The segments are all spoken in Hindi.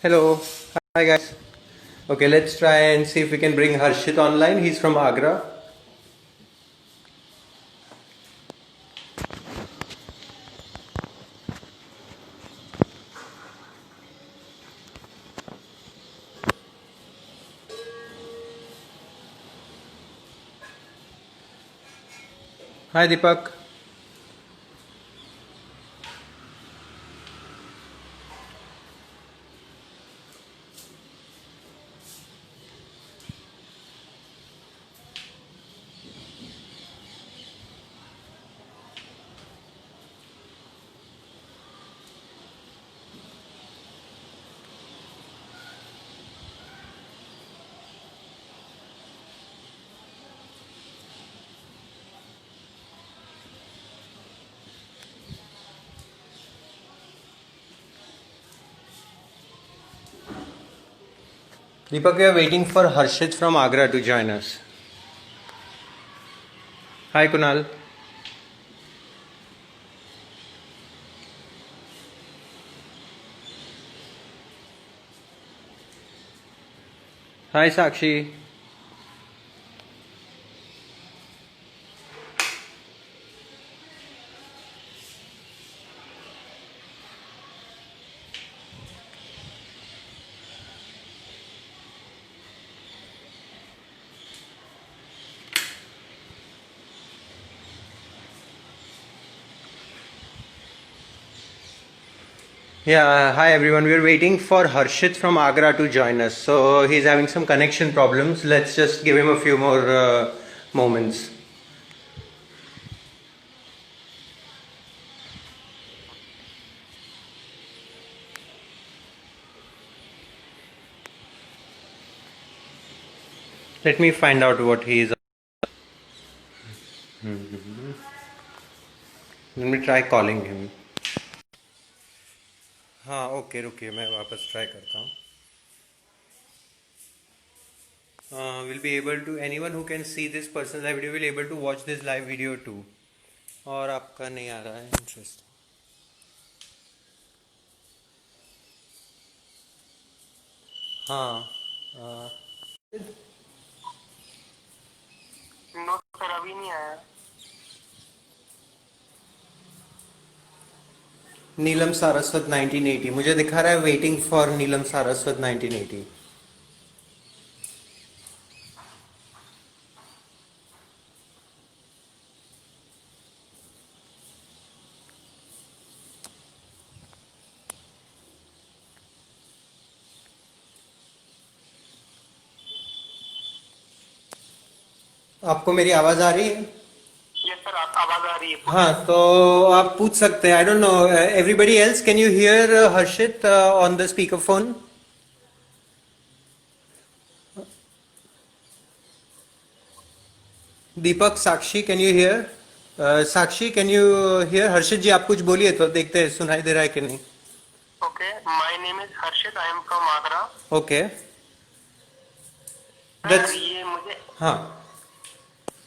Hello. Hi guys. Okay, let's try and see if we can bring Harshit online. He's from Agra. Hi Deepak. Deepak, we are waiting for Harshit from Agra to join us. Hi Kunal. Hi Sakshi. Yeah, hi everyone. We're waiting for Harshit from Agra to join us. So he's having some connection problems. Let's just give him a few more moments. Let me find out what he is. Let me try calling him. हाँ ओके रुकिए मैं वापस ट्राई करता हूँ. Will be able to anyone who can see this person's live video will able to watch this live video too. और आपका नहीं आ रहा है इंटरेस्ट. हाँ. नो सर अभी नहीं आया. नीलम सारस्वत 1980 मुझे दिखा रहा है वेटिंग फॉर नीलम सारस्वत 1980. आपको मेरी आवाज आ रही है? यस सर आप आवाज आ रही है. हाँ तो आप पूछ सकते हैं. I don't know everybody else can you hear Harshit on the speaker phone? Deepak Sakshi can you hear? Sakshi can you hear? Harshit ji आप कुछ बोलिए तो देखते हैं सुनाई दे रहा है कि नहीं. Okay my name is Harshit I am from Agra. Okay sir that's. ये मुझे हाँ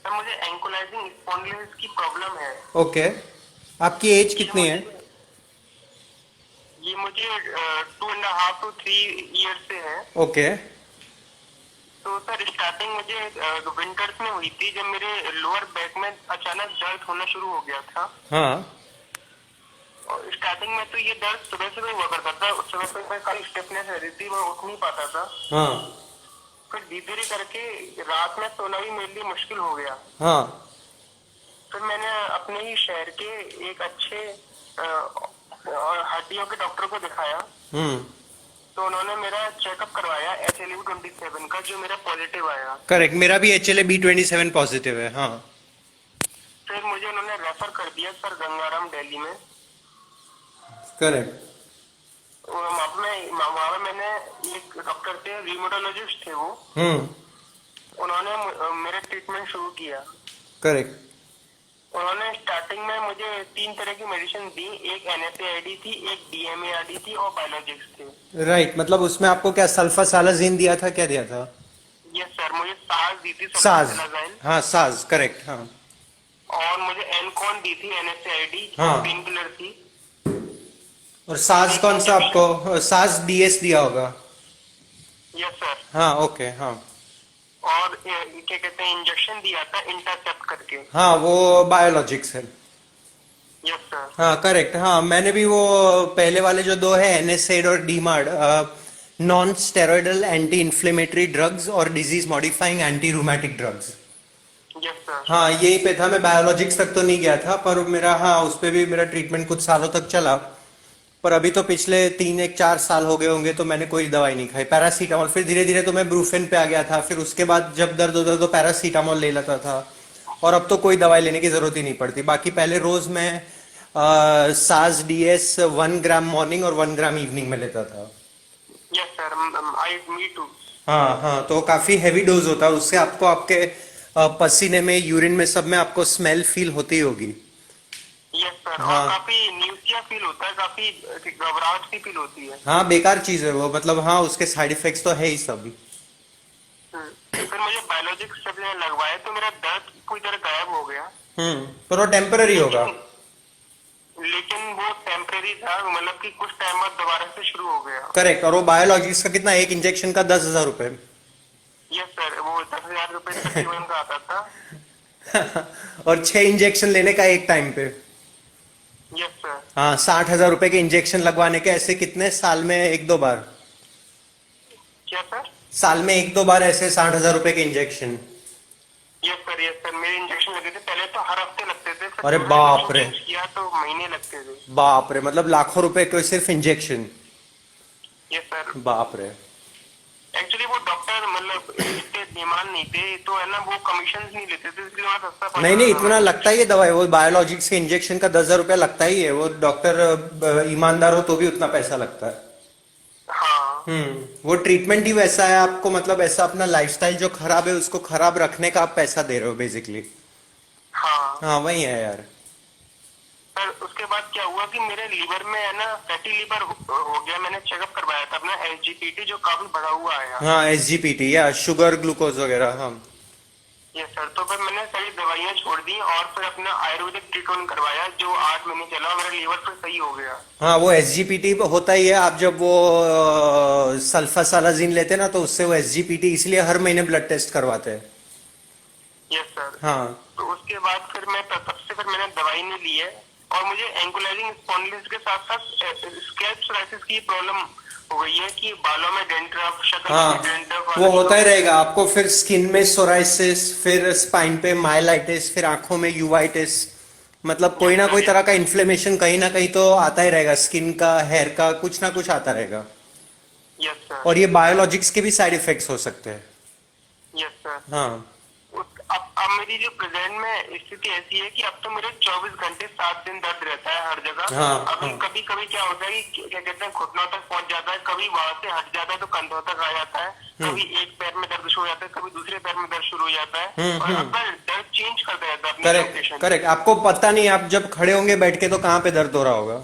सर मुझे एंकोलाइजिंग स्पॉन्डिलोसिस की प्रॉब्लम है. ओके. आपकी एज ये कितनी है? मुझे ये मुझे 2.5 to 3 years से है. ओके तो सर स्टार्टिंग मुझे विंटर्स में हुई थी जब मेरे लोअर बैक में अचानक दर्द होना शुरू हो गया था. हाँ और स्टार्टिंग में तो ये दर्द सुबह सुबह हुआ करता था. उस समय पे मैं काफी स्टिफनेस रहती थी मैं उठ नहीं पाता था. हाँ फिर धीरे धीरे करके रात में सोना भी मेरे लिए मुश्किल हो गया. हाँ फिर मैंने अपने ही शहर के एक अच्छे हड्डियों के डॉक्टर को दिखाया. हम्म. तो उन्होंने मेरा चेकअप करवाया HLA-B27 का जो मेरा पॉजिटिव आया. करेक्ट मेरा भी HLA-B27 पॉजिटिव है. हाँ फिर मुझे उन्होंने रेफर कर दिया सर गंगाराम दिल्ली में. करेक्ट. वहाँ पे मैंने एक डॉक्टर थे रीमोटोलॉजिस्ट थे वो. उन्होंने मेरा ट्रीटमेंट शुरू किया. करेक्ट. उन्होंने स्टार्टिंग में मुझे 3 तरह की मेडिसिन दी. एक NSAID थी, एक DMARD थी और बायोलॉजिक्स थे. राइट मतलब उसमें आपको क्या सल्फासालाजीन दिया था? क्या दिया था? यस सर मुझे साज दी थी साज. सल्फासालाज़ाइन. हाँ साज करेक्ट. हाँ और मुझे एनकॉन दी थी NSAID हाँ. पेन किलर थी. और साज कौन सा आपको, साज डीएस दिया होगा? Yes sir. हाँ ओके हाँ। और क्या कहते हैं, इंजेक्शन दिया था इंटरसेप्ट करके। हाँ वो बायोलॉजिक्स है। Yes sir. हाँ करेक्ट, हाँ मैंने भी वो पहले वाले जो दो है एनएसएड और DMARD, non steroidal anti inflammatory drugs और disease modifying anti rheumatic drugs. Yes sir. हाँ यही पे था, मैं बायोलॉजिक्स तक तो नहीं गया था पर मेरा, हाँ उस पे भी मेरा ट्रीटमेंट कुछ सालों तक चला। पर अभी तो पिछले 3 1 4 साल हो गए होंगे तो मैंने कोई दवाई नहीं खाई, पैरासीटामोल। फिर धीरे धीरे तो मैं ब्रूफेन पे आ गया था, फिर उसके बाद जब दर्द होता तो पैरासीटामोल ले लेता था। और अब तो कोई दवाई लेने की जरूरत ही नहीं पड़ती। बाकी पहले रोज मैं साज डीएस 1 ग्राम मॉर्निंग और 1 ग्राम इवनिंग में लेता था। Yes sir, I me too. हाँ हाँ, तो काफी हैवी डोज होता है उससे, आपको आपके पसीने में, यूरिन में, सब में आपको स्मेल फील होती होगी। यस सर, और हाँ काफी न्यूसिया फील होता है, काफी घबराहट सी फील होती है। हाँ, बेकार चीज है वो, मतलब हाँ उसके साइड इफेक्ट्स तो है ही सब। फिर मुझे बायोलॉजिक्स जब लगवाए तो मेरा दर्द पूरी तरह गायब हो गया। पर वो टेम्पररी होगा। लेकिन लेकिन वो टेम्परेरी था, मतलब कि कुछ टाइम बाद दोबारा से शुरू हो गया। करेक्ट, और वो बायोलॉजिक्स का कितना, एक इंजेक्शन का 10,000 रुपए। यस सर, वो 10,000 रुपए तकरीबन का आता था। और 6 इंजेक्शन लेने का एक टाइम पे। Yes sir. हाँ, 60,000 रुपए के इंजेक्शन लगवाने के, ऐसे कितने साल में 1 2 बार? क्या सर? साल में 1 2 बार ऐसे 60,000 रुपए के injection. Yes sir, yes sir, मेरे इंजेक्शन लगे थे पहले तो हर हफ्ते लगते थे, फिर अरे थोड़ा बाप रे, चेंज किया तो महीने लगते थे। बाप रे, मतलब लाखों रुपए के सिर्फ इंजेक्शन। Yes sir. बाप रे। एक्चुअली वो डॉक्टर मतलब इतने बेईमान नहीं थे, तो है ना, वो कमीशन नहीं लेते थे, इसलिए वहाँ सस्ता पड़ नहीं जाता नहीं, था इतना मुझे। लगता ही है दवाई, वो बायोलॉजिक्स के इंजेक्शन का 10,000 रुपया लगता ही है। वो डॉक्टर ईमानदार हो तो भी उतना पैसा लगता है। हाँ। वो ट्रीटमेंट ही वैसा है आपको, मतलब ऐसा अपना लाइफस्टाइल जो खराब है उसको खराब रखने का आप पैसा दे रहे हो बेसिकली। हाँ हाँ वही है यार। सर, उसके बाद क्या हुआ कि मेरे लीवर में है ना फैटी लीवर हो गया। मैंने चेकअप करवाया था अपना एसजीपीटी, जो काफी बढ़ा हुआ आया। हाँ एसजीपीटी या शुगर ग्लूकोज वगैरह, हाँ। यस सर, तो फिर मैंने सारी दवाइयाँ छोड़ दी और फिर अपना आयुर्वेदिक ट्रीटमेंट करवाया, जो 8 महीने चला, मेरा लीवर फिर सही हो गया। हाँ वो एसजीपीटी होता ही है, आप जब वो सल्फासालाजिन लेते हैं ना तो उससे वो एसजीपीटी, इसलिए हर महीने ब्लड टेस्ट करवाते हैं। Yes sir. हाँ तो उसके बाद फिर मैं तब से फिर मैंने दवाई नहीं ली है। और मुझे एंकुलाइजिंग स्पॉन्डिलिटिस के साथ साथ स्कैल्प सोराइसिस की प्रॉब्लम हो गई है, कि बालों में डेंड्रफ, शक्ल में हाँ, डेंड्रफ। वो होता ही रहेगा आपको, फिर स्किन में सोराइसिस, फिर स्पाइन पे माइलाइटिस, फिर आंखों में यूवाइटिस। मतलब कोई ना कोई तरह का इन्फ्लेमेशन कहीं ना कहीं तो आता ही रहेगा, स्किन का, हेयर का, कुछ ना कुछ आता रहेगा। Yes sir. और ये बायोलॉजिक्स के भी साइड इफेक्ट्स हो सकते हैं। Yes sir. हाँ अब मेरी जो प्रेजेंट में स्थिति ऐसी है कि अब तो मेरे 24 घंटे 7 दिन दर्द रहता है हर जगह। हाँ अभी हाँ। कभी कभी क्या होता है कि क्या कहते हैं, घुटनों तक पहुंच जाता है, कभी वहां से हट जाता है तो कंधों तक आ जाता है, कभी एक पैर में दर्द शुरू हो जाता है, कभी दूसरे पैर में दर्द शुरू हो जाता है, और अब दर्द चेंज करता रहता है अपनी करेक्ट लोकेशन। करेक्ट, आपको पता नहीं आप जब खड़े होंगे बैठ के तो कहाँ पे दर्द हो रहा होगा।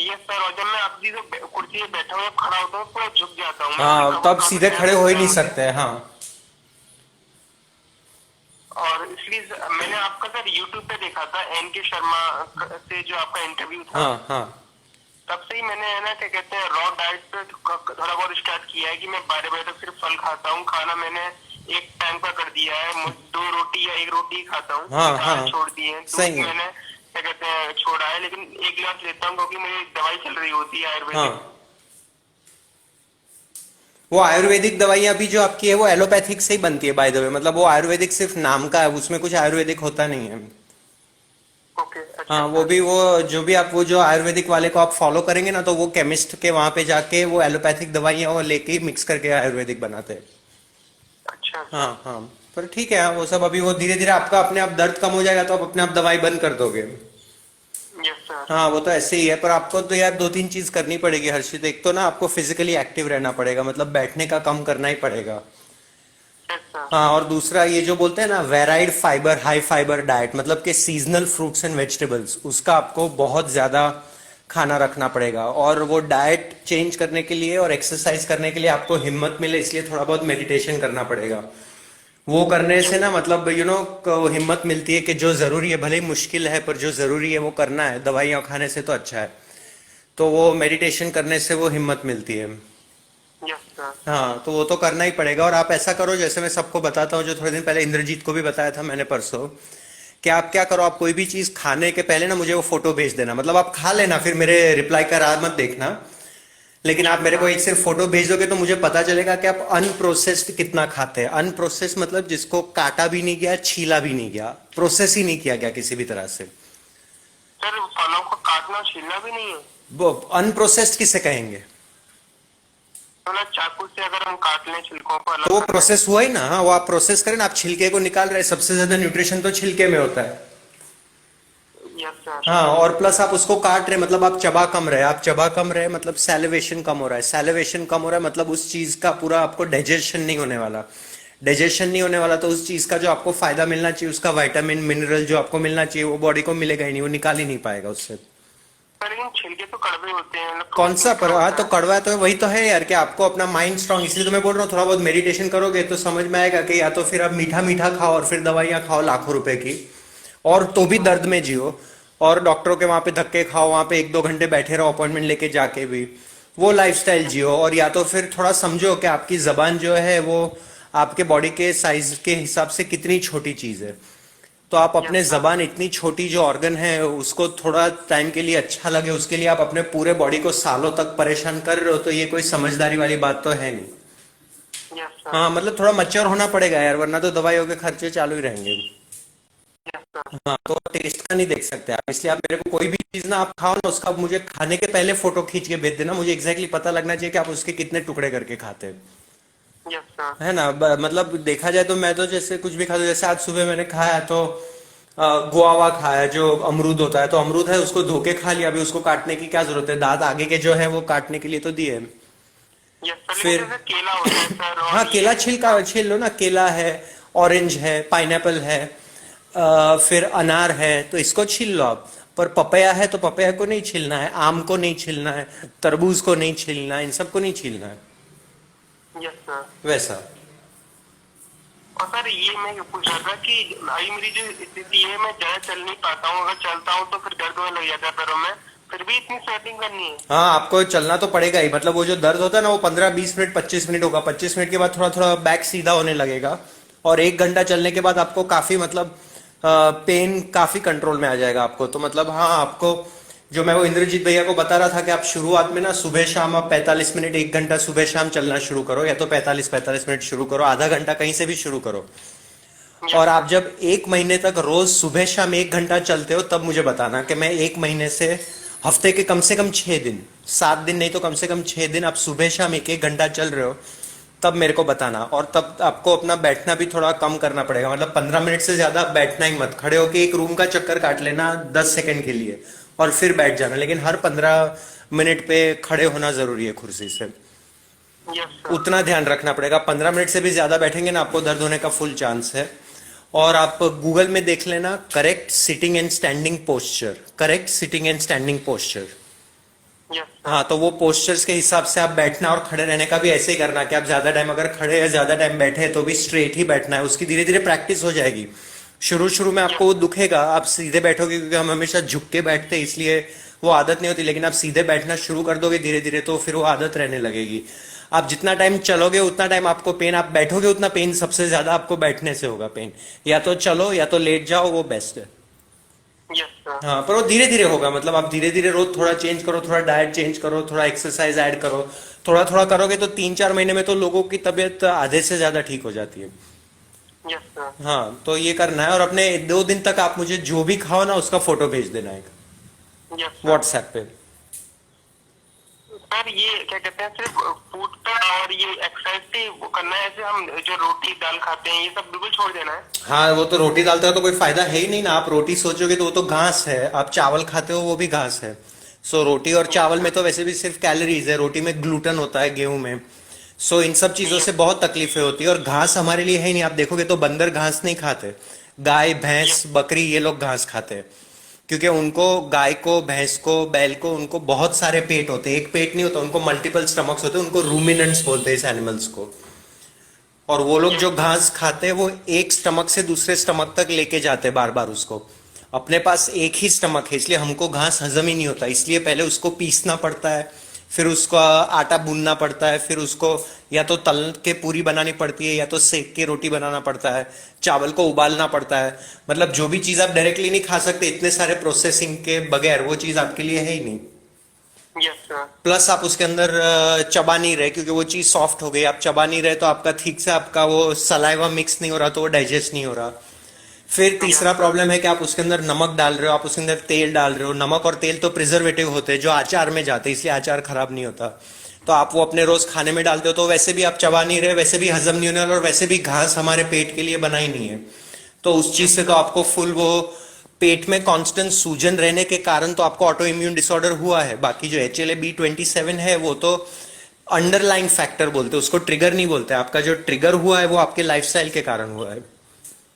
यस सर, और जब मैं अपनी जो कुर्सी पे बैठा हूँ, खड़ा होता हूँ, पूरा झुक जाता हूँ। हाँ तब सीधे खड़े हो ही नहीं सकते। हाँ और इसलिए मैंने आपका सर यूट्यूब पे देखा था, एन के शर्मा से जो आपका इंटरव्यू था। हाँ हाँ। तब से ही मैंने है ना, क्या कहते हैं, रॉ डाइट पे थोड़ा बहुत स्टार्ट किया है, कि मैं 12 बजे तक सिर्फ फल खाता हूँ। खाना मैंने एक टाइम का कर दिया है, 2 रोटी या 1 रोटी ही खाता हूँ। हाँ दाल हाँ, छोड़ दिए हैं, सही दूध है। मैंने क्या कहते हैं छोड़ा है, लेकिन 1 गिलास लेता हूँ क्योंकि मेरी दवाई चल रही होती है आयुर्वेदिक। हाँ, वो आयुर्वेदिक दवाइयाँ भी जो आपकी है वो एलोपैथिक से ही बनती है बाय द वे, मतलब वो आयुर्वेदिक सिर्फ नाम का है, उसमें कुछ आयुर्वेदिक होता नहीं है। ओके, अच्छा हाँ, वो भी, वो जो भी आप, वो जो आयुर्वेदिक वाले को आप फॉलो करेंगे ना तो वो केमिस्ट के वहां पे जाके वो एलोपैथिक दवाइयाँ वो लेके मिक्स करके आयुर्वेदिक बनाते हैं। अच्छा। हाँ हाँ, पर ठीक है, वो सब अभी वो धीरे धीरे आपका अपने आप दर्द कम हो जाएगा तो आप अपने आप दवाई बंद कर दोगे। Yes sir. हाँ वो तो ऐसे ही है, पर आपको तो यार 2 3 चीज करनी पड़ेगी हर्षित। एक तो ना आपको फिजिकली एक्टिव रहना पड़ेगा, मतलब बैठने का कम करना ही पड़ेगा। Yes sir. हाँ, और दूसरा ये जो बोलते हैं ना varied fibre high fibre diet, मतलब कि सीजनल फ्रूट्स एंड वेजिटेबल्स, उसका आपको बहुत ज्यादा खाना रखना पड़ेगा। और वो डाइट चेंज करने के लिए और एक्सरसाइज करने के लिए आपको हिम्मत मिले, इसलिए थोड़ा बहुत मेडिटेशन करना पड़ेगा। वो करने से ना, मतलब हिम्मत मिलती है कि जो जरूरी है, भले ही मुश्किल है पर जो जरूरी है वो करना है, दवाइयाँ खाने से तो अच्छा है। तो वो मेडिटेशन करने से वो हिम्मत मिलती है। Yes sir. हाँ, तो वो तो करना ही पड़ेगा। और आप ऐसा करो, जैसे मैं सबको बताता हूँ, जो थोड़े दिन पहले इंद्रजीत को भी बताया था मैंने परसों, कि आप क्या करो, आप कोई भी चीज खाने के पहले ना मुझे वो फोटो भेज देना। मतलब आप खा लेना, फिर मेरे रिप्लाई का राह मत देखना, लेकिन आप मेरे को एक सिर्फ फोटो भेज दोगे तो मुझे पता चलेगा कि आप अनप्रोसेस्ड कितना खाते हैं। अनप्रोसेस्ड मतलब जिसको काटा भी नहीं गया, छीला भी नहीं गया, प्रोसेस ही नहीं किया गया किसी भी तरह से। सर फलों को काटना छीलना भी नहीं है? वो अनप्रोसेस्ड किसे कहेंगे? मतलब चाकू से अगर हम काट लें छिलकों को तो अलग वो कर लें। प्रोसेस हुआ ही ना। हाँ, वो आप प्रोसेस करें ना, आप छिलके को निकाल रहे हैं, सबसे ज्यादा न्यूट्रिशन तो छिलके में होता है। Yes sir. हाँ, और प्लस आप उसको काट रहे, मतलब आप चबा कम रहे, आप चबा कम रहे मतलब सैलिवेशन कम हो रहा है, सैलिवेशन कम हो रहा है मतलब उस चीज का पूरा आपको डाइजेशन नहीं होने वाला। डाइजेशन नहीं होने वाला तो उस चीज का जो आपको फायदा मिलना चाहिए, उसका विटामिन मिनरल जो आपको मिलना चाहिए, वो बॉडी को मिलेगा ही नहीं, वो निकाल ही नहीं पाएगा उससे। सर लेकिन छिलके तो कड़वे होते हैं, मतलब कौन सा मीठा पर, हाँ होता तो है। कड़वा तो वही तो है यार, कि आपको अपना माइंड स्ट्रांग, इसलिए तो मैं बोल रहा हूँ थोड़ा बहुत मेडिटेशन करोगे तो समझ में आएगा कि या तो फिर आप मीठा मीठा खाओ और फिर दवाइयाँ खाओ लाखों रुपए की, और तो भी दर्द में जियो, और डॉक्टरों के वहां पे धक्के खाओ, वहां पे 1-2 घंटे बैठे रहो अपॉइंटमेंट लेके जाके भी, वो लाइफस्टाइल जियो। और या तो फिर थोड़ा समझो कि आपकी जबान जो है वो आपके बॉडी के साइज के हिसाब से कितनी छोटी चीज है। तो आप यस अपने सर। जबान, इतनी छोटी जो ऑर्गन है, उसको थोड़ा टाइम के लिए अच्छा लगे, उसके लिए आप अपने पूरे बॉडी को सालों तक परेशान कर रहे हो, तो ये कोई समझदारी वाली बात तो है नहीं। Yes sir. हाँ, मतलब थोड़ा मैच्योर होना पड़ेगा यार, वरना तो दवाइयों के खर्चे चालू ही रहेंगे। Yes sir. हाँ, तो टेस्ट का नहीं देख सकते आप, इसलिए आप मेरे को कोई भी चीज ना आप खाओ ना, उसका मुझे खाने के पहले फोटो खींच के भेज देना, मुझे एग्जैक्टली पता लगना चाहिए कि आप उसके कितने टुकड़े करके खाते हैं। Yes sir. है ना? मतलब देखा जाए तो मैं तो जैसे कुछ भी खाता हूँ, जैसे आज सुबह मैंने खाया तो गुआवा खाया, जो अमरूद होता है, तो अमरूद है उसको धो के खा लिया, अभी उसको काटने की क्या जरूरत है, दांत आगे के जो है वो काटने के लिए तो दिए। यस सर लेकिन फिर जैसे केला होता है सर हाँ, और केला ये छिलका छील लो ना, केला है, ऑरेंज है, पाइनएप्पल है, फिर अनार है, तो इसको छील लो आप। पर पपया है तो पपया को नहीं छीलना है, आम को नहीं छीलना है, तरबूज को नहीं छीलना है, इन सबको नहीं छीलना है, यस सर। वैसा। और सर ये मैं पूछ रहा था कि अभी मेरी जो स्थिति है, मैं ज्यादा चल नहीं पाता हूँ, अगर चलता हूँ तो फिर दर्द होने लग जाता है पैरों में, फिर भी इतनी स्वेटिंग करनी है? हाँ, आपको चलना तो पड़ेगा ही, मतलब वो जो दर्द होता है ना, वो 15-20 मिनट 25 मिनट होगा, 25 मिनट के बाद थोड़ा थोड़ा बैक सीधा होने लगेगा, और 1 घंटा चलने के बाद आपको काफी मतलब पेन काफी कंट्रोल में आ जाएगा आपको। तो मतलब हाँ, आपको जो मैं वो इंद्रजीत भैया को बता रहा था कि आप शुरुआत में ना सुबह शाम आप 45 मिनट 1 घंटा सुबह शाम चलना शुरू करो, या तो 45-45 मिनट शुरू करो, आधा घंटा कहीं से भी शुरू करो। यस और आप सर। जब 1 महीने तक रोज सुबह शाम 1 घंटा चलते हो, तब मुझे बताना कि मैं 1 महीने से हफ्ते के कम से कम 6 दिन, 7 दिन नहीं तो कम से कम 6 दिन आप सुबह शाम 1-1 घंटा चल रहे हो, तब मेरे को बताना। और तब आपको अपना बैठना भी थोड़ा कम करना पड़ेगा, मतलब 15 मिनट से ज्यादा आप बैठना ही मत, खड़े होके एक रूम का चक्कर काट लेना 10 सेकंड के लिए, और फिर बैठ जाना, लेकिन हर 15 मिनट पे खड़े होना जरूरी है कुर्सी से। Yes sir. उतना ध्यान रखना पड़ेगा, 15 मिनट से भी ज्यादा बैठेंगे ना, आपको दर्द होने का फुल चांस है। और आप गूगल में देख लेना, correct sitting and standing posture, correct sitting and standing posture. Yes sir. हाँ, तो वो पोस्चर्स के हिसाब से आप बैठना, और खड़े रहने का भी ऐसे ही करना कि आप ज्यादा टाइम अगर खड़े या ज्यादा टाइम बैठे हैं तो भी स्ट्रेट ही बैठना है, उसकी धीरे धीरे प्रैक्टिस हो जाएगी। शुरू शुरू में आपको वो दुखेगा, आप सीधे बैठोगे, क्योंकि हम हमेशा झुक के बैठते हैं इसलिए वो आदत नहीं होती, लेकिन आप सीधे बैठना शुरू कर दोगे धीरे धीरे तो फिर वो आदत रहने लगेगी। आप जितना टाइम चलोगे उतना टाइम आपको पेन, आप बैठोगे उतना पेन सबसे ज्यादा आपको बैठने से होगा पेन। या तो चलो या तो लेट जाओ, वो बेस्ट है। Yes sir. हाँ, पर वो धीरे धीरे होगा, मतलब आप धीरे धीरे रोज थोड़ा चेंज करो, थोड़ा डाइट चेंज करो, थोड़ा एक्सरसाइज ऐड करो, थोड़ा थोड़ा करोगे तो 3-4 महीने में तो लोगों की तबीयत आधे से ज्यादा ठीक हो जाती है। Yes sir. हाँ, तो ये करना है, और अपने 2 दिन तक आप मुझे जो भी खाओ ना उसका फोटो भेज देना एक यस सर। व्हाट्सएप पे। सर ये क्या कहते हैं, सिर्फ फूड का और ये एक्सरसाइज से वो करना है, ऐसे हम जो रोटी दाल खाते हैं ये सब बिल्कुल छोड़ देना है? हाँ, वो तो रोटी दाल का तो कोई फायदा है ही नहीं ना, आप रोटी सोचोगे तो वो तो घास है, आप चावल खाते हो वो भी घास है। सो रोटी और चावल में तो वैसे भी सिर्फ कैलोरीज है, रोटी में ग्लूटेन होता है गेहूं में। सो इन सब चीजों से बहुत तकलीफें होती है, और घास हमारे लिए है ही नहीं। आप देखोगे तो बंदर घास नहीं खाते, गाय भैंस बकरी ये लोग घास खाते हैं, क्योंकि उनको, गाय को भैंस को बैल को, उनको बहुत सारे पेट होते हैं, एक पेट नहीं होता उनको, मल्टीपल स्टमक्स होते हैं, उनको रूमिनेंट्स बोलते हैं इस एनिमल्स को। और वो लोग जो घास खाते हैं वो एक स्टमक से दूसरे स्टमक तक लेके जाते हैं बार बार उसको, अपने पास एक ही स्टमक है, इसलिए हमको घास हजम ही नहीं होता, इसलिए पहले उसको पीसना पड़ता है, फिर उसका आटा गूंदना पड़ता है, फिर उसको या तो तल के पूरी बनानी पड़ती है या तो सेक के रोटी बनाना पड़ता है, चावल को उबालना पड़ता है। मतलब जो भी चीज आप डायरेक्टली नहीं खा सकते इतने सारे प्रोसेसिंग के बगैर, वो चीज आपके लिए है ही नहीं। Yes sir. प्लस आप उसके अंदर चबा नहीं रहे, क्योंकि वो चीज सॉफ्ट हो गई, आप चबा नहीं रहे तो आपका ठीक से आपका वो सलाइवा मिक्स नहीं हो रहा, तो वो डाइजेस्ट नहीं हो रहा। फिर तीसरा प्रॉब्लम है कि आप उसके अंदर नमक डाल रहे हो, आप उसके अंदर तेल डाल रहे हो। नमक और तेल तो प्रिजर्वेटिव होते हैं जो अचार में जाते हैं, इसलिए अचार खराब नहीं होता। तो आप वो अपने रोज खाने में डालते हो, तो वैसे भी आप चबा नहीं रहे, वैसे भी हजम नहीं होने वाला, और वैसे भी घास हमारे पेट के लिए बना ही नहीं है। तो उस चीज से तो आपको फुल वो पेट में कांस्टेंट सूजन रहने के कारण तो आपको ऑटो इम्यून डिसऑर्डर हुआ है। बाकी जो HLA-B27 है वो तो अंडरलाइन फैक्टर बोलते हैं उसको, ट्रिगर नहीं बोलते। आपका जो ट्रिगर हुआ है वो आपके लाइफस्टाइल के कारण हुआ है।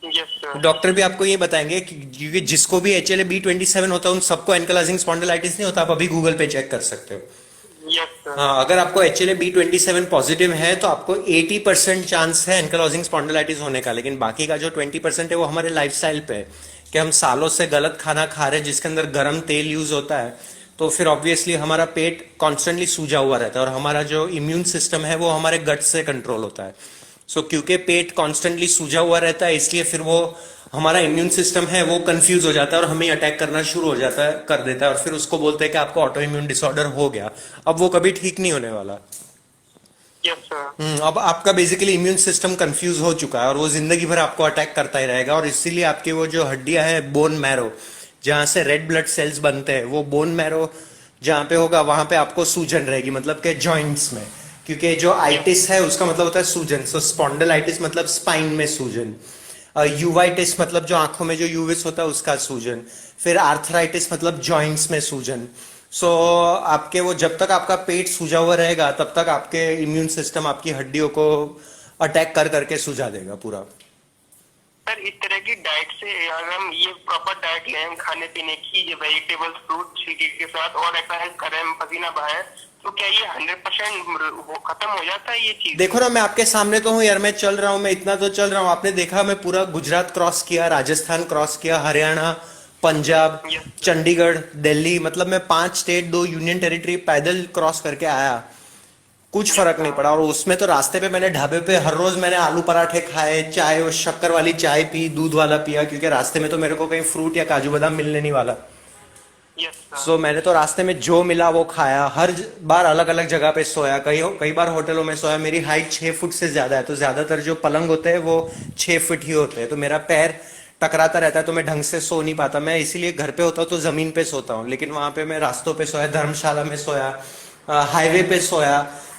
Yes sir. डॉक्टर भी आपको ये बताएंगे कि क्योंकि जिसको भी HLA-B27 होता है उन सबको एनकाइलोजिंग स्पॉन्डिलाइटिस नहीं होता, आप अभी गूगल पे चेक कर सकते हो। Yes sir. हाँ, अगर आपको HLA-B27 पॉजिटिव है तो आपको 80% चांस है एनकाइलोजिंग स्पॉन्डिलाइटिस होने का, लेकिन बाकी का जो 20% है वो हमारे लाइफस्टाइल पे है कि हम सालों से गलत खाना खा रहे हैं जिसके अंदर गर्म तेल यूज होता है। तो फिर ऑब्वियसली हमारा पेट कॉन्स्टेंटली सूजा हुआ रहता है, और हमारा जो इम्यून सिस्टम है वो हमारे गट से कंट्रोल होता है। सो क्योंकि पेट कॉन्स्टेंटली सूजा हुआ रहता है, इसलिए फिर वो हमारा इम्यून सिस्टम है वो कंफ्यूज हो जाता है और हमें अटैक करना शुरू हो जाता है, कर देता है, और फिर उसको बोलते हैं कि आपको ऑटो इम्यून डिसऑर्डर हो गया। अब वो कभी ठीक नहीं होने वाला। Yes sir. अब आपका बेसिकली इम्यून सिस्टम कंफ्यूज हो चुका है और वो जिंदगी भर आपको अटैक करता ही रहेगा, और इसीलिए आपकी वो जो हड्डियां है बोन मैरो, जहां से रेड ब्लड सेल्स बनते हैं, वो बोन मैरो जहां पे होगा वहां पे आपको सूजन रहेगी, मतलब के जॉइंट्स में। क्योंकि जो आइटिस है उसका मतलब होता है सूजन, सो स्पॉन्डिलाइटिस मतलब स्पाइन में सूजन, यूवाइटिस मतलब जो आंखों में जो यूविस होता है उसका सूजन, फिर आर्थराइटिस मतलब जॉइंट्स में सूजन। सो आपके वो जब तक आपका पेट सूजा हुआ रहेगा तब तक आपके इम्यून सिस्टम आपकी हड्डियों को अटैक कर करके सूजा देगा पूरा। सर इस तरह की डाइट से अगर हम ये प्रॉपर डाइट लें, हम खाने पीने की, ये वेजिटेबल्स फ्रूट के साथ, और एक्सरसाइज करें, हम पसीना बहाएं, तो क्या ये 100% खत्म हो जाता है ये चीज? देखो ना, मैं आपके सामने तो हूँ यार, मैं चल रहा हूँ, मैं इतना तो चल रहा हूँ। आपने देखा मैं पूरा गुजरात क्रॉस किया, राजस्थान क्रॉस किया, हरियाणा, पंजाब, चंडीगढ़, दिल्ली, मतलब मैं 5 स्टेट 2 यूनियन टेरिटरी पैदल क्रॉस करके आया। कुछ फर्क नहीं पड़ा। और उसमें तो रास्ते पे मैंने ढाबे पे हर रोज मैंने आलू पराठे खाए, चाय और शक्कर वाली चाय पी, दूध वाला पिया, क्योंकि रास्ते में तो मेरे को कहीं फ्रूट या काजू बादाम मिलने नहीं वाला। Yes sir. सो मैंने तो रास्ते में जो मिला वो खाया, हर बार अलग अलग जगह पे सोया, कई बार होटलों में सोया। मेरी हाइट 6 फुट से ज्यादा है, तो ज्यादातर जो पलंग होते हैं वो 6 फुट ही होते हैं, तो मेरा पैर टकराता रहता है, तो मैं ढंग से सो नहीं पाता। मैं इसीलिए घर पे होता हूँ तो जमीन पे सोता हूँ, लेकिन वहां पे मैं रास्तों पे सोया, धर्मशाला में सोया, हाईवे पे सोया,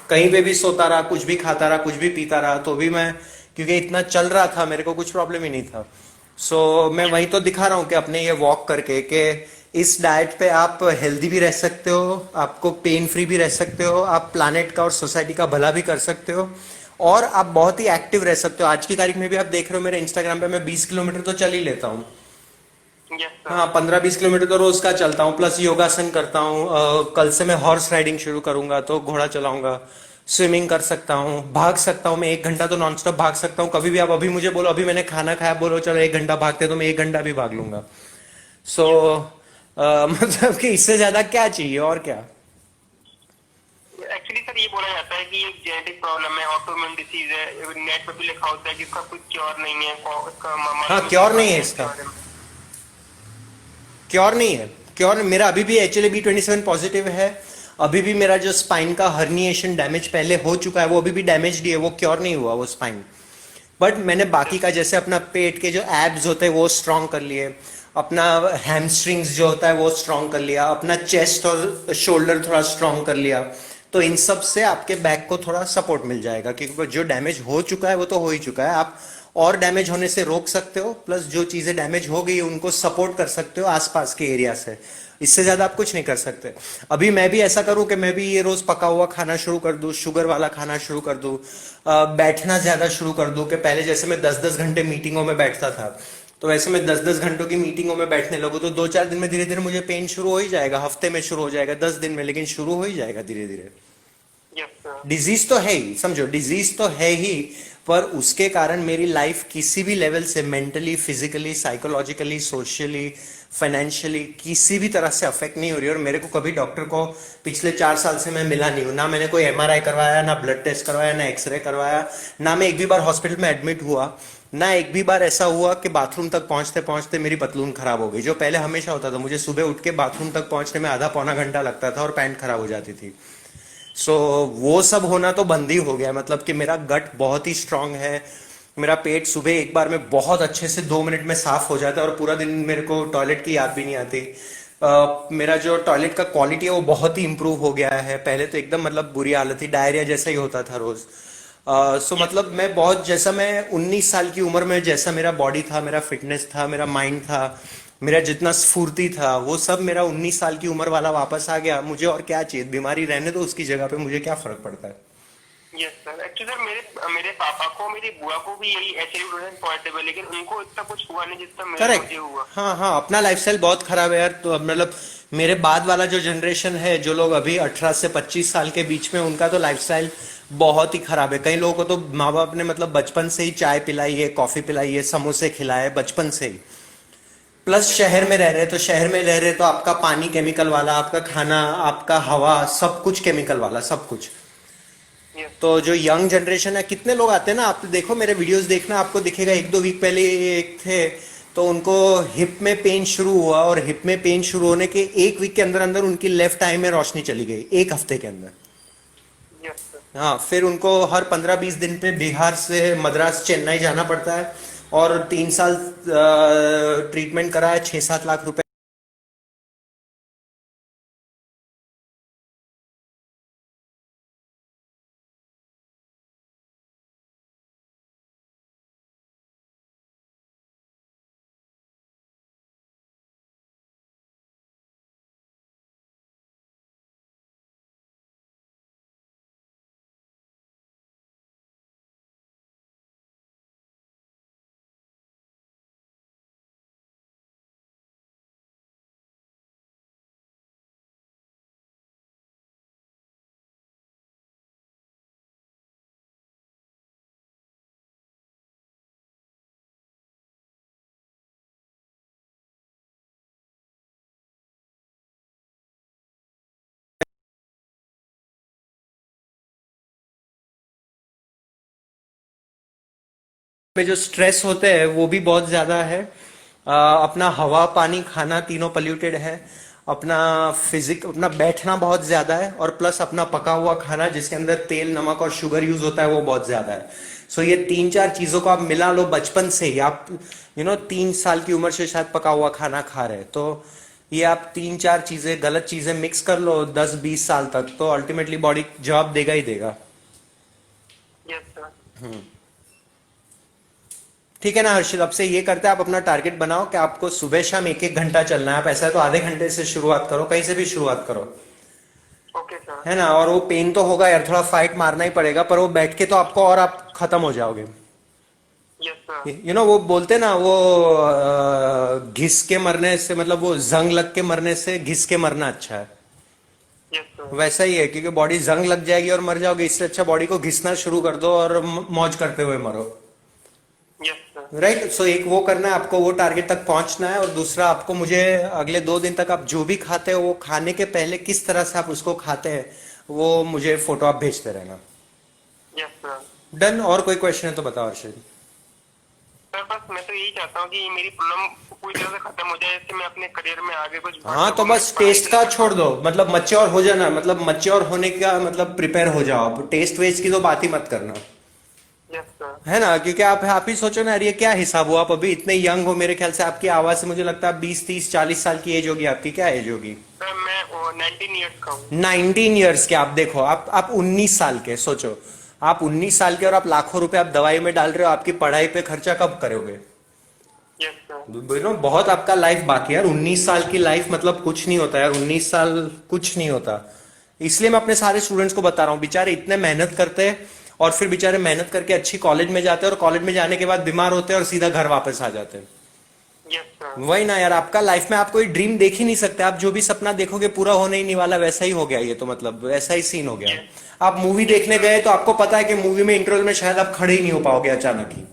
कहीं पे भी सोता रहा, कुछ भी खाता रहा, कुछ भी पीता रहा, तो भी मैं क्योंकि इतना चल रहा था मेरे को कुछ प्रॉब्लम ही नहीं था। सो मैं वही तो दिखा रहा हूँ कि अपने ये वॉक करके कि इस डाइट पे आप हेल्दी भी रह सकते हो, आपको पेन फ्री भी रह सकते हो, आप प्लानेट का और सोसाइटी का भला भी कर सकते हो, और आप बहुत ही एक्टिव रह सकते हो। आज की तारीख में भी आप देख रहे हो मेरे इंस्टाग्राम पे मैं 20 किलोमीटर तो चल ही लेता हूँ। Yes sir. हाँ, 15-20 किलोमीटर तो रोज का चलता हूँ, प्लस योगासन करता हूँ। कल से मैं हॉर्स राइडिंग शुरू करूंगा, तो घोड़ा चलाऊंगा, स्विमिंग कर सकता हूँ, भाग सकता हूँ। मैं 1 घंटा तो नॉन स्टॉप भाग सकता हूँ। कभी भी आप अभी मुझे बोलो, अभी मैंने खाना खाया, बोलो चलो 1 घंटा भागते, तो मैं 1 घंटा भी भाग लूंगा। सो मतलब कि इससे ज्यादा क्या चाहिए और क्या। एक्चुअली सर ये बोला जाता है कि ये जेनेटिक प्रॉब्लम है, ऑटोइम्यून डिसीज है, नेट पे भी लिखा होता है कि इसका कुछ क्योर नहीं है, इसका हाँ, क्योर नहीं है, इसका क्योर नहीं है। क्योर मेरा अभी भी HLA-B27 पॉजिटिव है, अभी भी मेरा जो स्पाइन का हर्निएशन डैमेज पहले हो चुका है वो अभी भी डैमेज ही है, वो क्योर नहीं हुआ वो स्पाइन। बट मैंने बाकी का जैसे अपना पेट के जो एब्स होते हैं वो स्ट्रांग कर लिए, अपना हैमस्ट्रिंग्स जो होता है वो स्ट्रांग कर लिया, अपना चेस्ट और शोल्डर थोड़ा स्ट्रांग कर लिया। तो इन सब से आपके बैक को थोड़ा सपोर्ट मिल जाएगा, क्योंकि जो डैमेज हो चुका है वो तो हो ही चुका है। आप और डैमेज होने से रोक सकते हो, प्लस जो चीजें डैमेज हो गई उनको सपोर्ट कर सकते हो आसपास के एरिया से। इससे ज्यादा आप कुछ नहीं कर सकते। अभी मैं भी ऐसा करूं कि मैं भी ये रोज पका हुआ खाना शुरू कर दूं, शुगर वाला खाना शुरू कर दूं, बैठना ज्यादा शुरू कर दूं, कि पहले जैसे मैं 10-10 घंटे मीटिंगों में बैठता था, तो वैसे मैं 10-10 घंटों की मीटिंगों में बैठने लगूं, तो 2-4 दिन में धीरे धीरे मुझे पेन शुरू हो ही जाएगा, हफ्ते में शुरू हो जाएगा, 10 दिन में, लेकिन शुरू हो ही जाएगा धीरे धीरे। Yes sir. डिजीज तो है ही, समझो डिजीज तो है ही, पर उसके कारण मेरी लाइफ किसी भी लेवल से mentally, physically, psychologically, socially, financially किसी भी तरह से अफेक्ट नहीं हो रही। और मेरे को कभी डॉक्टर को पिछले 4 साल से मैं मिला नहीं हूँ, ना मैंने कोई एमआरआई करवाया, ना ब्लड टेस्ट करवाया, ना एक्सरे करवाया, ना मैं एक भी बार हॉस्पिटल में एडमिट हुआ, ना एक भी बार ऐसा हुआ कि बाथरूम तक पहुंचते पहुंचते मेरी पतलून खराब हो गई, जो पहले हमेशा होता था। मुझे सुबह उठ के बाथरूम तक पहुंचने में आधा पौना घंटा लगता था और पैंट खराब हो जाती थी। सो वो सब होना तो बंद ही हो गया। मतलब कि मेरा गट बहुत ही स्ट्रांग है, मेरा पेट सुबह एक बार में बहुत अच्छे से 2 मिनट में साफ हो जाता है और पूरा दिन मेरे को टॉयलेट की याद भी नहीं आती। मेरा जो टॉयलेट का क्वालिटी है वो बहुत ही इंप्रूव हो गया है। पहले तो एकदम मतलब बुरी हालत थी, डायरिया जैसा ही होता था रोज। सो मतलब मैं बहुत, जैसा मैं 19 साल की उम्र में जैसा मेरा बॉडी था, मेरा फिटनेस था, मेरा माइंड था, मेरा जितना स्फूर्ति था, वो सब मेरा 19 साल की उम्र वाला वापस आ गया। मुझे और क्या चाहिए, बीमारी रहने दो उसकी जगह पे, मुझे क्या फर्क पड़ता है। यस सर, एक्चुअली सर मेरे मेरे पापा को, मेरी बुआ को भी यही HIV पॉजिटिव है, लेकिन उनको इतना कुछ हुआ नहीं जितना मुझे करेक्ट। हुआ। हाँ हाँ, अपना लाइफस्टाइल बहुत खराब है यार। तो अब मतलब मेरे बाद वाला जो जनरेशन है, जो लोग अभी 18 से 25 साल के बीच में, उनका तो लाइफस्टाइल बहुत ही खराब है। कई लोगों को तो माँ बाप ने मतलब बचपन से ही चाय पिलाई है, कॉफी पिलाई है, समोसे खिलाए बचपन से ही। प्लस शहर में रह रहे, तो शहर में रह रहे तो आपका पानी केमिकल वाला, आपका खाना, आपका हवा, सब कुछ केमिकल वाला, सब कुछ। यस। तो जो यंग जनरेशन है, कितने लोग आते हैं ना, आप देखो मेरे वीडियोस देखना, आपको दिखेगा 1-2 वीक पहले एक थे, तो उनको हिप में पेन शुरू हुआ और हिप में पेन शुरू होने के 1 वीक के अंदर अंदर उनकी लेफ्ट आई में रोशनी चली गई, 1 हफ्ते के अंदर। Yes sir. हाँ, फिर उनको हर 15-20 दिन पे बिहार से मद्रास, चेन्नई जाना पड़ता है और 3 साल ट्रीटमेंट करा है, 6-7 लाख रुपए में जो स्ट्रेस होते हैं वो भी बहुत ज्यादा है। अपना हवा, पानी, खाना तीनों पोल्यूटेड है। अपना फिजिक, अपना बैठना बहुत ज्यादा है, और प्लस अपना पका हुआ खाना जिसके अंदर तेल, नमक और शुगर यूज होता है वो बहुत ज्यादा है। सो ये 3-4 चीजों को आप मिला लो बचपन से ही, आप 3 साल की उम्र से शायद पका हुआ खाना खा रहे हैं, तो ये आप 3-4 चीजें, गलत चीजें मिक्स कर लो 10-20 साल तक, तो अल्टीमेटली बॉडी जवाब देगा ही देगा। Yes sir. ठीक है ना हर्षित, अब से ये करते हैं, आप अपना टारगेट बनाओ कि आपको सुबह शाम 1-1 घंटा चलना है। आप ऐसा है तो आधे घंटे से शुरुआत करो, कहीं से भी शुरुआत करो, ओके सर। है ना। और वो पेन तो होगा यार, थोड़ा फाइट मारना ही पड़ेगा, पर वो बैठ के तो आपको और आप खत्म हो जाओगे। Yes sir. वो बोलते ना, वो घिस के मरने से, मतलब वो जंग लग के मरने से घिस के मरना अच्छा है। Yes sir. वैसा ही है, क्योंकि बॉडी जंग लग जाएगी और मर जाओगे, इससे अच्छा बॉडी को घिसना शुरू कर दो और मौज करते हुए मरो। Yes sir. राइट। सो एक वो करना है आपको, वो टारगेट तक पहुंचना है। और दूसरा, आपको मुझे अगले 2 दिन तक आप जो भी खाते हो, वो खाने के पहले किस तरह से आप उसको खाते हैं, वो मुझे फोटो आप भेजते रहना। Yes sir. डन। और कोई क्वेश्चन है तो बताओ अर्षद। सर बस मैं तो यही चाहता हूँ कि मेरी प्रॉब्लम पूरी तरह से खत्म हो जाए, इससे मैं अपने करियर में आगे कुछ बढ़ हाँ, तो सकूं। बस टेस्ट का छोड़ दो, मतलब मच्योर हो जाना, मतलब मच्योर होने का मतलब प्रिपेयर हो जाओ। आप टेस्ट वेस्ट की तो बात ही मत करना, यस सर। है ना। क्योंकि आप ही सोचो ना यार, ये क्या हिसाब हुआ, आप अभी इतने यंग हो, मेरे ख्याल से आपकी आवाज से मुझे लगता है 20-30-40 साल की एज होगी आपकी। क्या एज होगी? सर मैं 19 ईयर्स का हूँ। 19 ईयर्स के। आप देखो, आप 19 साल के, सोचो आप 19 साल के और आप लाखों रुपए आप दवाई में डाल रहे हो, आपकी पढ़ाई पे खर्चा कब करोगे? Yes sir. बहुत आपका लाइफ बाकी है यार। 19 साल की लाइफ मतलब कुछ नहीं होता यार, 19 साल कुछ नहीं होता। इसलिए मैं अपने सारे स्टूडेंट्स को बता रहा हूँ, बेचारे इतने मेहनत करते हैं और फिर बेचारे मेहनत करके अच्छी कॉलेज में जाते हैं और कॉलेज में जाने के बाद बीमार होते हैं और सीधा घर वापस आ जाते हैं। Yes sir. वही ना यार, आपका लाइफ में आप कोई ड्रीम देख ही नहीं सकते, आप जो भी सपना देखोगे पूरा होने ही नहीं वाला, वैसा ही हो गया ये तो, मतलब वैसा ही सीन हो गया। यस। आप मूवी यस देखने सर। गए तो आपको पता है कि मूवी में इंटरवल में शायद आप खड़े ही नहीं हो पाओगे अचानक ही।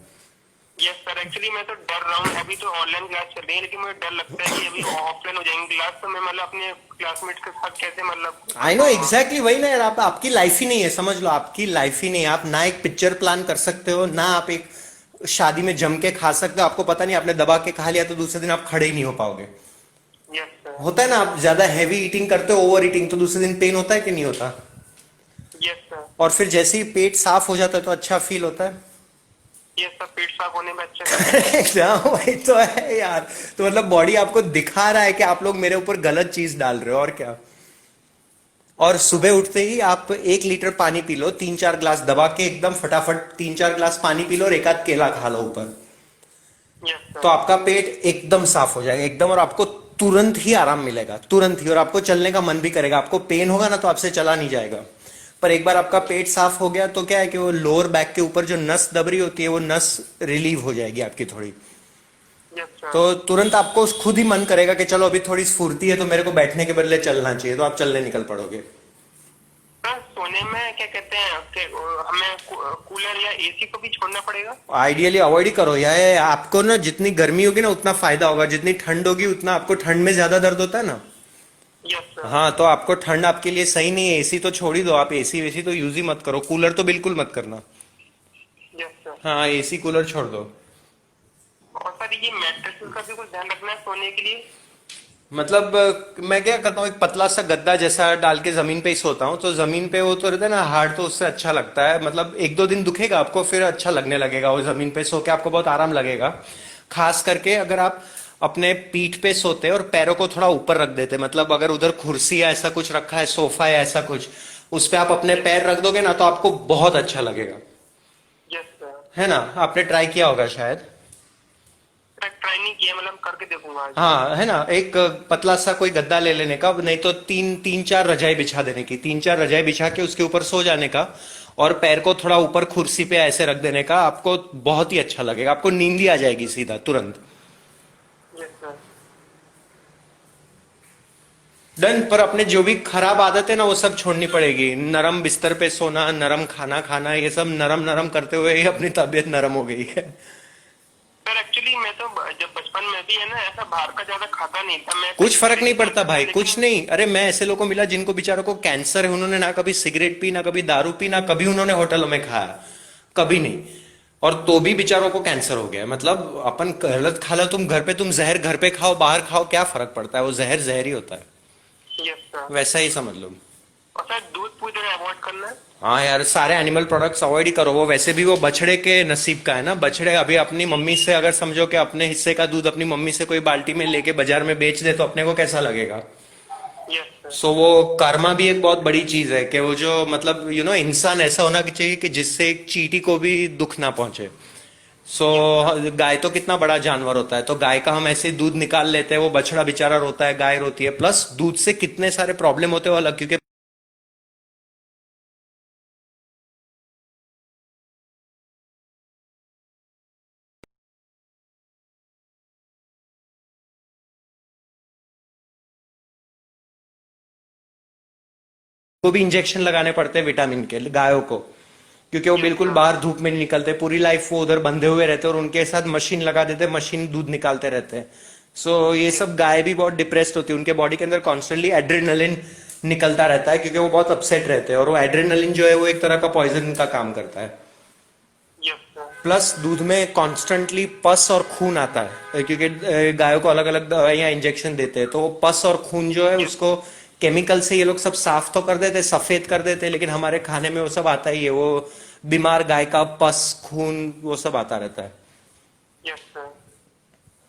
यस सर, एक्चुअली मैं तो डर रहा हूँ, अभी तो ऑनलाइन क्लास चल रही है लेकिन मुझे डर लगता है कि अभी ऑफलाइन हो जाएंगी क्लास, तो मैं मतलब अपने क्लासमेट के साथ कैसे मतलब कर आई नो पाऊंगा। एग्जैक्टली, वही ना यार, आप आपकी लाइफ ही नहीं है, समझ लो आपकी लाइफ ही नहीं है। आप ना एक पिक्चर प्लान कर सकते हो, ना आप एक शादी में जम के खा सकते हो, आपको पता नहीं आपने दबा के खा लिया तो दूसरे दिन आप खड़े ही नहीं हो पाओगे। Yes sir. होता है ना, आप ज्यादा हैवी ईटिंग करते हो, ओवर ईटिंग, तो दूसरे दिन पेन होता है कि नहीं होता। Yes sir. और फिर जैसे ही पेट साफ हो जाता है तो अच्छा फील होता है। यस सर, पेट साफ होने में अच्छा फील होता है। वही तो है यार। तो मतलब बॉडी आपको दिखा रहा है कि आप लोग मेरे ऊपर गलत चीज डाल रहे हो, और क्या। और सुबह उठते ही आप 1 लीटर पानी पी लो, 3-4 ग्लास दबा के एकदम फटाफट 3-4 ग्लास पानी पी लो और एक आध केला खा लो ऊपर। यस तो सर। आपका पेट एकदम साफ हो जाएगा एकदम, और आपको तुरंत ही आराम मिलेगा, तुरंत ही। और आपको चलने का मन भी करेगा, आपको पेन होगा ना तो आपसे चला नहीं जाएगा। पर एक बार आपका पेट साफ हो गया तो क्या है कि वो लोअर बैक के ऊपर जो नस दब रही होती है वो नस रिलीव हो जाएगी आपकी थोड़ी। Yes sir. तो तुरंत आपको खुद ही मन करेगा कि चलो अभी थोड़ी स्फूर्ति है तो मेरे को बैठने के बदले चलना चाहिए, तो आप चलने निकल पड़ोगे। सर सोने में क्या कहते हैं कि हमें कूलर या एसी को भी छोड़ना पड़ेगा? आइडियली अवॉइड ही करो यार, आपको ना जितनी गर्मी होगी ना उतना फायदा होगा, जितनी ठंड होगी उतना आपको ठंड में ज्यादा दर्द होता है ना। Yes sir. हाँ, तो आपको ठंड आपके लिए सही नहीं है, एसी तो छोड़ ही दो, आप एसी वेसी तो यूज ही मत करो, कूलर तो बिल्कुल मत करना। Yes sir. हाँ, एसी कूलर छोड़ दो। और सर ये मैट्रेसेस का भी कुछ ध्यान रखना है सोने के लिए? मतलब मैं क्या करता हूँ, एक पतला सा गद्दा जैसा डाल के जमीन पे ही सोता हूँ, तो जमीन पे वो तो रहता है ना हार्ड, तो उससे अच्छा लगता है। मतलब 1-2 दिन दुखेगा आपको, फिर अच्छा लगने लगेगा, वो जमीन पे सो के आपको बहुत आराम लगेगा। खास करके अगर आप अपने पीठ पे सोते और पैरों को थोड़ा ऊपर रख देते, मतलब अगर उधर कुर्सी या ऐसा कुछ रखा है, सोफा या ऐसा कुछ, उस पे आप अपने यस। पैर रख दोगे ना तो आपको बहुत अच्छा लगेगा। Yes sir. है ना, आपने ट्राई किया होगा शायद। ट्राई नहीं किया, मतलब करके देखूंगा आज। हाँ, है ना, एक पतला सा कोई गद्दा ले लेने का, नहीं तो तीन तीन चार रजाई बिछा देने की, 3-4 रजाई बिछा के उसके ऊपर सो जाने का, और पैर को थोड़ा ऊपर कुर्सी पे ऐसे रख देने का, आपको बहुत ही अच्छा लगेगा, आपको नींद ही आ जाएगी सीधा तुरंत। Yes sir. डन। पर अपने जो भी खराब आदत है ना वो सब छोड़नी पड़ेगी, नरम बिस्तर पे सोना, नरम खाना खाना, ये सब नरम नरम करते हुए ही अपनी तबीयत नरम हो गई है। सर एक्चुअली मैं तो जब बचपन में भी है ना ऐसा बाहर का ज्यादा खाता नहीं था, मैं कुछ फर्क नहीं पड़ता भाई, लेकिन कुछ नहीं। अरे मैं ऐसे लोगों को मिला जिनको बेचारों को कैंसर है, उन्होंने ना कभी सिगरेट पी, ना कभी दारू पी, ना कभी उन्होंने होटलों में खाया, कभी नहीं। और तो भी बेचारों को कैंसर हो गया। मतलब अपन गलत खा लो, तुम घर पे, तुम जहर घर पे खाओ बाहर खाओ, क्या फर्क पड़ता है, वो जहर जहर ही होता है। Yes sir. वैसा ही समझ लो। और सर दूध पूरी अवॉइड करना है? हाँ यार, सारे एनिमल प्रोडक्ट्स अवॉइड ही करो, वो वैसे भी वो बछड़े के नसीब का है ना। बछड़े अभी अपनी मम्मी से, अगर समझो कि अपने हिस्से का दूध अपनी मम्मी से कोई बाल्टी में लेके बाजार में बेच दे तो अपने को कैसा लगेगा। Yes sir. सो वो कर्मा भी एक बहुत बड़ी चीज है कि वो जो, मतलब इंसान ऐसा होना चाहिए कि जिससे एक चींटी को भी दुख ना पहुंचे। सो गाय तो कितना बड़ा जानवर होता है, तो गाय का हम ऐसे दूध निकाल लेते हैं, वो बछड़ा बेचारा रोता है, गाय रोती है, प्लस दूध से कितने सारे प्रॉब्लम होते हैं वो अलग, क्योंकि को भी इंजेक्शन लगाने पड़ते हैं विटामिन के गायों को, क्योंकि वो यस बिल्कुल सर। बाहर धूप में नहीं निकलते, पूरी लाइफ वो उधर बंधे हुए रहते हैं, और उनके साथ मशीन लगा देते हैं, मशीन दूध निकालते रहते हैं। सो ये सब गाय भी बहुत डिप्रेस्ड होती है, उनके बॉडी के अंदर कॉन्स्टेंटली एड्रेनलिन निकलता रहता है, क्योंकि वो बहुत अपसेट रहते हैं, और वो एड्रेनलिन जो है वो एक तरह का पॉइजन का काम करता है। Yes sir. प्लस दूध में कॉन्स्टेंटली पस और खून आता है, क्योंकि गायों को अलग अलग दवाइयां इंजेक्शन देते हैं, तो वो पस और खून जो है यस। उसको केमिकल से ये लोग सब साफ तो कर देते, सफेद कर देते, लेकिन हमारे खाने में वो सब आता ही है, वो बीमार गाय का पस खून वो सब आता रहता है। Yes sir.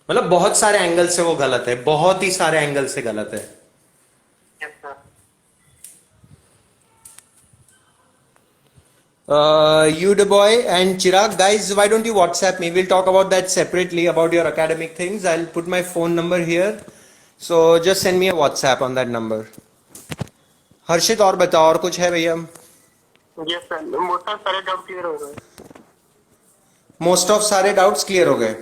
मतलब बहुत सारे एंगल से वो गलत है, बहुत ही सारे एंगल से गलत है। Yes sir. You the boy and Chirag, guys, why don't you WhatsApp me? We'll talk about that separately, about your academic things. I'll put my phone number here. So just send me a WhatsApp on that number. हर्षित, और बताओ, और कुछ है भैया? यस सर, मोटा सारे डाउट क्लियर हो गए। मोस्ट ऑफ सारे डाउट्स क्लियर हो गए।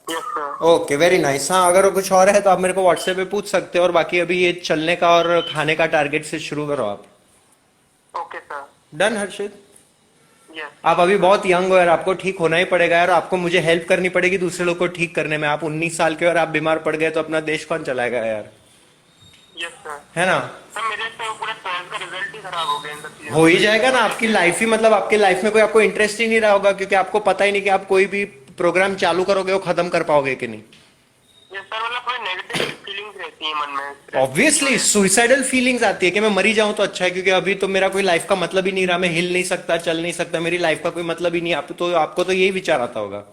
Yes sir. Okay, very nice. हाँ, अगर कुछ और है तो आप मेरे को व्हाट्सएप पे पूछ सकते हो, और बाकी अभी ये चलने का और खाने का टारगेट से शुरू करो आप। Okay sir. डन हर्षित। यस। आप अभी बहुत यंग हो यार, आपको ठीक होना ही पड़ेगा यार, आपको मुझे हेल्प करनी पड़ेगी दूसरे लोग को ठीक करने में। आप 19 साल के हो और आप बीमार पड़ गए तो अपना देश कौन चलाएगा यार, यस सर। है ना। सर मेरे तो पूरा 12th का रिजल्ट ही खराब हो गया इन सब चीजों हो ही की जाएगा ना, वजह आपकी से। लाइफ ही, मतलब आपकी लाइफ में कोई आपको इंटरेस्ट ही नहीं रहा होगा, क्योंकि आपको पता ही नहीं कि आप कोई भी प्रोग्राम चालू करोगे वो खत्म कर पाओगे कि नहीं। यस सर, मतलब थोड़ी नेगेटिव फीलिंग्स रहती है मन में stress की ऑब्वियसली वजह से। सुइसाइडल फीलिंग्स आती है कि मैं मरी जाऊं तो अच्छा है, क्योंकि अभी तो मेरा कोई लाइफ का मतलब ही नहीं रहा, मैं हिल नहीं सकता, चल नहीं सकता, मेरी लाइफ का कोई मतलब ही नहीं। आपको तो यही विचार आता होगा।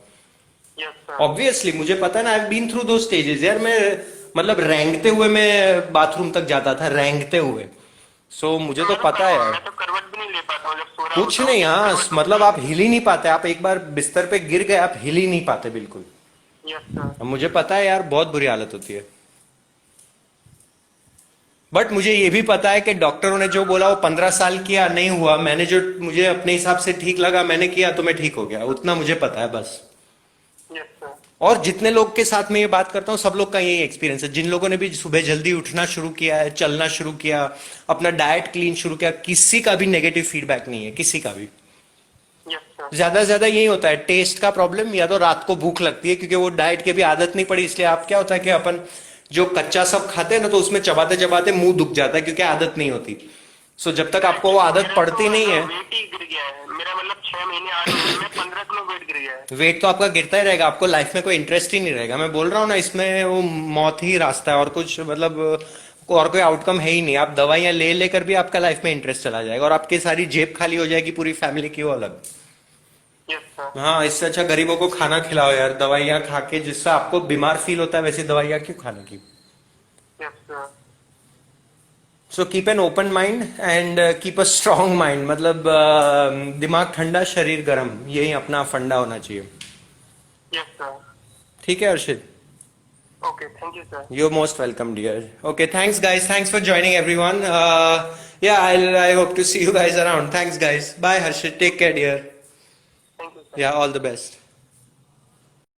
Yes sir. ऑब्वियसली मुझे पता है ना, आई हैव बीन थ्रू दो स्टेजेस यार। मैं मतलब रेंगते हुए मैं बाथरूम तक जाता था, रेंगते हुए। सो मुझे तो पता है यार। मैं तो करवट भी नहीं ले पाता हूँ जब सो रहा कुछ होता हूँ नहीं, तो हाँ, करवट मतलब आप हिल ही नहीं पाते, आप एक बार बिस्तर पे गिर गए, आप हिल ही नहीं पाते बिल्कुल। Yes sir. अब मुझे पता है यार, बहुत बुरी हालत होती है। बट मुझे ये भी पता है कि डॉक्टरों ने जो बोला वो 15 साल किया, नहीं हुआ। मैंने जो मुझे अपने हिसाब से ठीक लगा मैंने किया, तो मैं ठीक हो गया, उतना मुझे पता है बस। Yes sir. और जितने लोग के साथ मैं ये बात करता हूँ सब लोग का यही एक्सपीरियंस है। जिन लोगों ने भी सुबह जल्दी उठना शुरू किया है, चलना शुरू किया, अपना डाइट क्लीन शुरू किया, किसी का भी नेगेटिव फीडबैक नहीं है, किसी का भी। Yes sir. ज्यादा से ज्यादा यही होता है, टेस्ट का प्रॉब्लम, या तो रात को भूख लगती है, क्योंकि वो डाइट की भी आदत नहीं पड़ी। इसलिए आप क्या होता है कि अपन जो कच्चा सब खाते हैं ना, तो उसमें चबाते चबाते मुंह दुख जाता है, क्योंकि आदत नहीं होती। सो जब तक आपको वो आदत मेरा पड़ती तो नहीं है। वेट ही गिर गया है मेरा, मतलब 6 महीने 8 महीने में 15 किलो वेट गिर गया है। वेट तो आपका गिरता ही रहेगा, आपको लाइफ में कोई इंटरेस्ट ही नहीं रहेगा। मैं बोल रहा हूँ ना, इसमें वो मौत ही रास्ता है, और कुछ मतलब और कोई आउटकम है ही नहीं। आप दवाइयां ले लेकर भी आपका लाइफ में इंटरेस्ट चला जाएगा, और आपकी सारी जेब खाली हो जाएगी, पूरी फैमिली की वो अलग। Yes sir. हाँ, इससे अच्छा गरीबों को खाना खिलाओ यार, दवाइयां खा के जिससे आपको बीमार फील होता है, वैसी दवाइयां क्यों खाने की। Yes sir. So keep an open mind and keep a strong mind, मतलब दिमाग ठंडा शरीर गर्म, यही अपना फंडा होना चाहिए। Yes sir. ठीक है Arshit. Okay, thank you sir. You're most welcome, dear. Okay, thanks, guys. Thanks for joining, everyone. Yeah, I hope to see you guys around. Thanks, guys. Bye, Harshit. Take care, dear. Thank you sir. Yeah, all the best.